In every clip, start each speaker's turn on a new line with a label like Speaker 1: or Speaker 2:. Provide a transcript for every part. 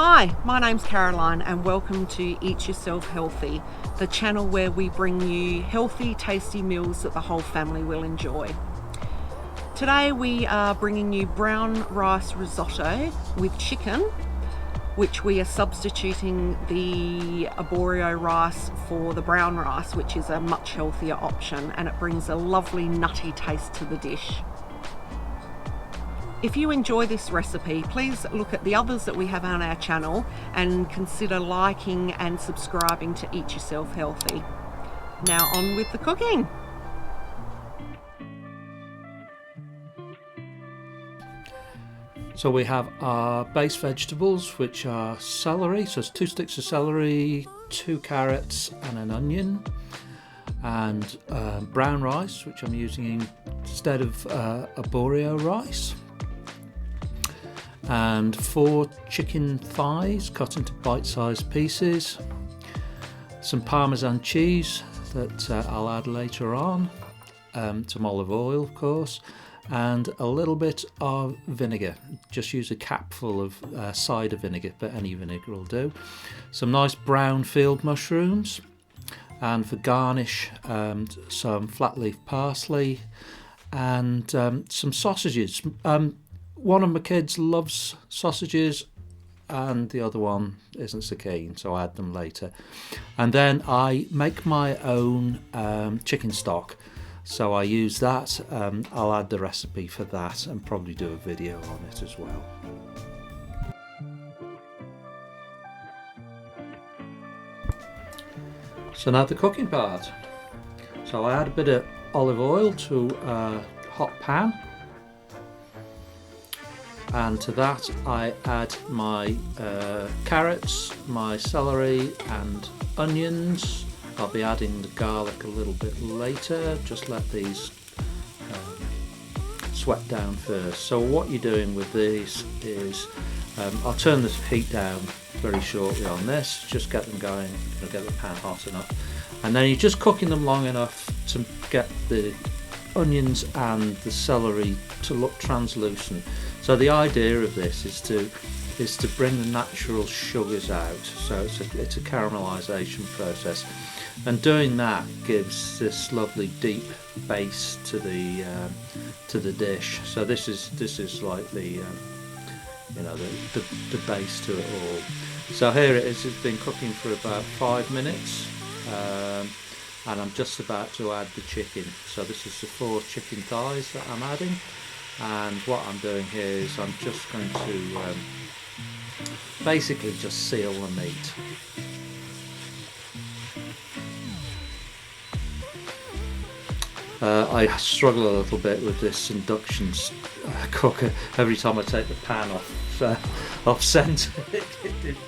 Speaker 1: Hi, my name's Caroline and welcome to Eat Yourself Healthy, the channel where we bring you healthy, tasty meals that the whole family will enjoy. Today we are bringing you brown rice risotto with chicken, which we are substituting the arborio rice for the brown rice, which is a much healthier option, and it brings a lovely nutty taste to the dish. If you enjoy this recipe, please look at the others that we have on our channel and consider liking and subscribing to Eat Yourself Healthy. Now on with the cooking.
Speaker 2: So we have our base vegetables, which are celery, so it's 2 sticks of celery, 2 carrots and an onion, and brown rice, which I'm using instead of arborio rice, and 4 chicken thighs cut into bite-sized pieces, some parmesan cheese that I'll add later on, some olive oil of course, and a little bit of vinegar. Just use a capful of cider vinegar, but any vinegar will do. Some nice brown field mushrooms, and for garnish some flat leaf parsley and some sausages. One of my kids loves sausages and the other one isn't so keen, so I add them later. And then I make my own chicken stock, so I use that. I'll add the recipe for that and probably do a video on it as well. So now the cooking part. So I add a bit of olive oil to a hot pan, and to that I add my carrots, my celery and onions. I'll be adding the garlic a little bit later. Just let these sweat down first. So what you're doing with these is I'll turn the heat down very shortly on this, just get them going, get the pan hot enough, and then you're just cooking them long enough to get the onions and the celery to look translucent. So the idea of this is to bring the natural sugars out, so it's a caramelization process, and doing that gives this lovely deep base to the dish. So this is like the the base to it all. So here it is. It's been cooking for about 5 minutes, and I'm just about to add the chicken. So this is the 4 chicken thighs that I'm adding, and what I'm doing here is I'm just going to basically just seal the meat. I struggle a little bit with this induction cooker. Every time I take the pan off centre, it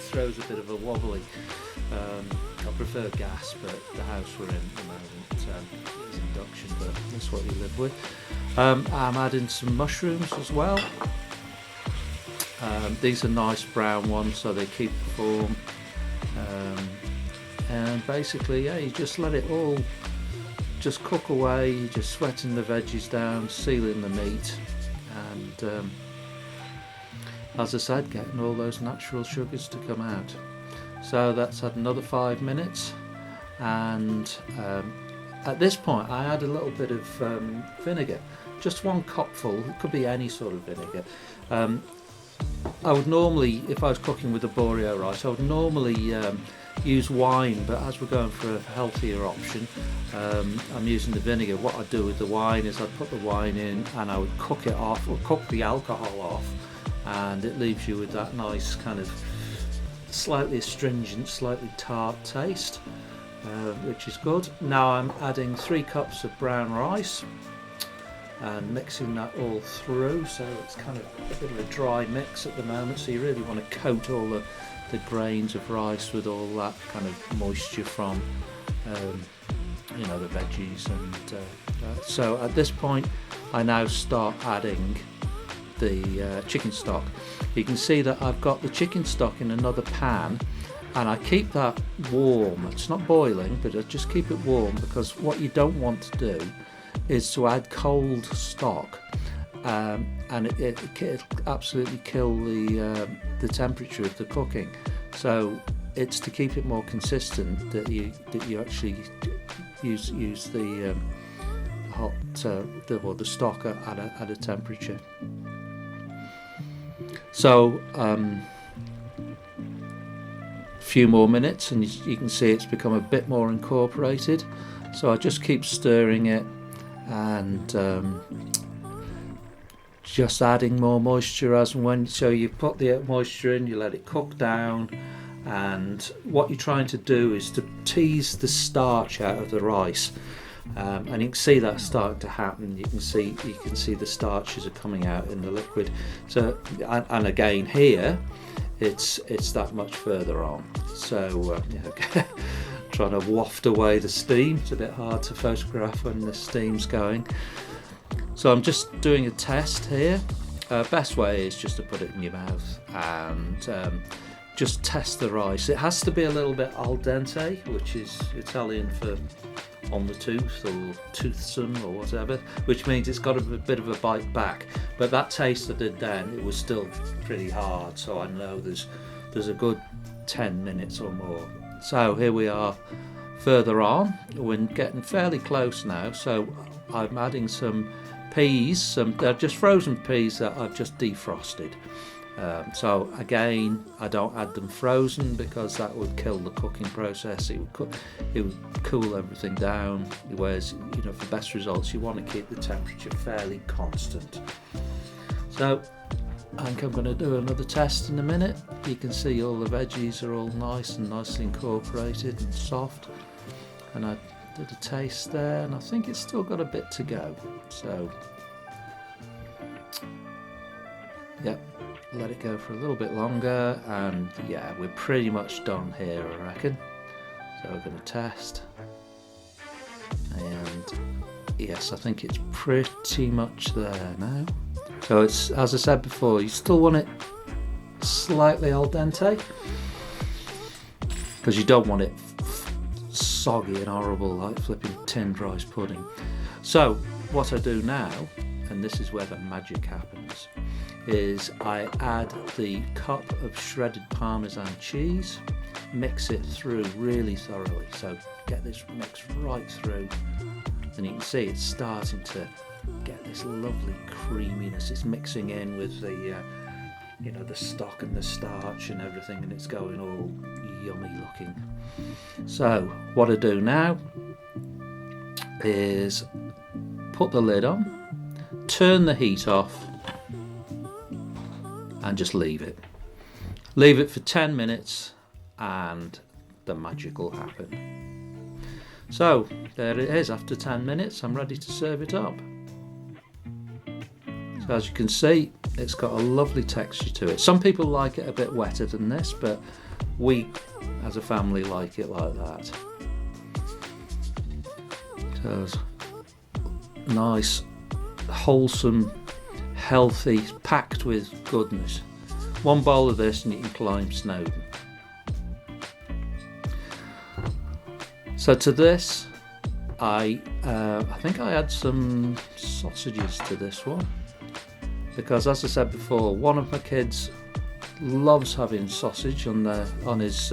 Speaker 2: throws a bit of a wobbly. I prefer gas, but the house we're in at the moment is induction, but that's what you live with. I'm adding some mushrooms as well. These are nice brown ones, so they keep the form. And basically, yeah, you just let it all just cook away. You're just sweating the veggies down, sealing the meat, and as I said, getting all those natural sugars to come out. So that's had another 5 minutes, and at this point I add a little bit of vinegar, just 1 cupful. It could be any sort of vinegar. I would normally, if I was cooking with arborio rice, I would normally use wine, but as we're going for a healthier option, I'm using the vinegar. What I do with the wine is I put the wine in and I would cook it off, or cook the alcohol off, and it leaves you with that nice kind of slightly astringent, slightly tart taste, which is good. Now I'm adding 3 cups of brown rice and mixing that all through, so it's kind of a bit of a dry mix at the moment, so you really want to coat all the grains of rice with all that kind of moisture from the veggies, and so at this point I now start adding the chicken stock. You can see that I've got the chicken stock in another pan, and I keep that warm. It's not boiling, but I just keep it warm, because what you don't want to do is to add cold stock, and it'll absolutely kill the the temperature of the cooking. So it's to keep it more consistent that you actually use the hot the stock at a temperature. So few more minutes and you can see it's become a bit more incorporated, so I just keep stirring it and just adding more moisture as and when. So you put the moisture in, you let it cook down, and what you're trying to do is to tease the starch out of the rice, and you can see that starting to happen. You can see the starches are coming out in the liquid. So and again here it's that much further on. So trying to waft away the steam. It's a bit hard to photograph when the steam's going. So I'm just doing a test here. Best way is just to put it in your mouth and just test the rice. It has to be a little bit al dente, which is Italian for on the tooth or toothsome or whatever, which means it's got a bit of a bite back. But that taste I did then, it was still pretty hard, so I know there's a good 10 minutes or more. So here we are further on. We're getting fairly close now, so I'm adding some peas. They're just frozen peas that I've just defrosted. So again, I don't add them frozen because that would kill the cooking process. It would cool everything down. Whereas, for best results, you want to keep the temperature fairly constant. So I think I'm going to do another test in a minute. You can see all the veggies are all nice and nicely incorporated and soft. And I did a taste there, and I think it's still got a bit to go. So, yep. Let it go for a little bit longer, and yeah, we're pretty much done here, I reckon. So we're going to test, and yes, I think it's pretty much there now. So it's, as I said before, you still want it slightly al dente because you don't want it soggy and horrible like flipping tinned rice pudding. So what I do now, and this is where the magic happens, is I add the cup of shredded parmesan cheese, mix it through really thoroughly. So get this mixed right through, and you can see it's starting to get this lovely creaminess. It's mixing in with the the stock and the starch and everything, and it's going all yummy looking. So what I do now is put the lid on, turn the heat off, and just leave it. Leave it for 10 minutes and the magic will happen. So there it is. After 10 minutes I'm ready to serve it up. So as you can see, it's got a lovely texture to it. Some people like it a bit wetter than this, but we as a family like it like that. So it's nice, wholesome, healthy, packed with goodness. One bowl of this and you can climb Snowdon. So to this, I think I add some sausages to this one, because as I said before, one of my kids loves having sausage on his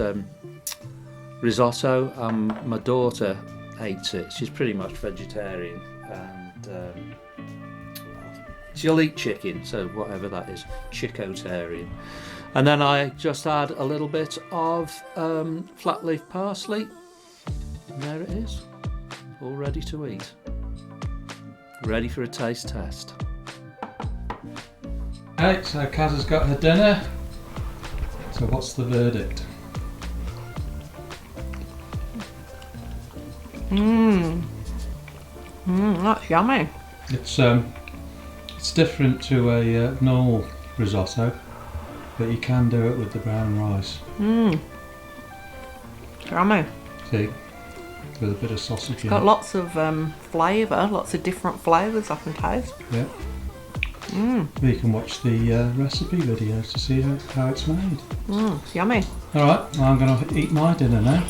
Speaker 2: risotto, and my daughter hates it. She's pretty much vegetarian, and she'll eat chicken, so whatever that is, chickotarian. And then I just add a little bit of flat leaf parsley, and there it is, all ready to eat. Ready for a taste test. Right, so Kaz has got her dinner. So what's the verdict?
Speaker 1: That's yummy.
Speaker 2: It's different to a normal risotto, but you can do it with the brown rice.
Speaker 1: Yummy.
Speaker 2: See, with a bit of sausage in it.
Speaker 1: Got lots of flavour, lots of different flavours I can taste.
Speaker 2: Yeah. You can watch the recipe videos to see how it's made.
Speaker 1: Yummy.
Speaker 2: Alright, well, I'm going to eat my dinner now.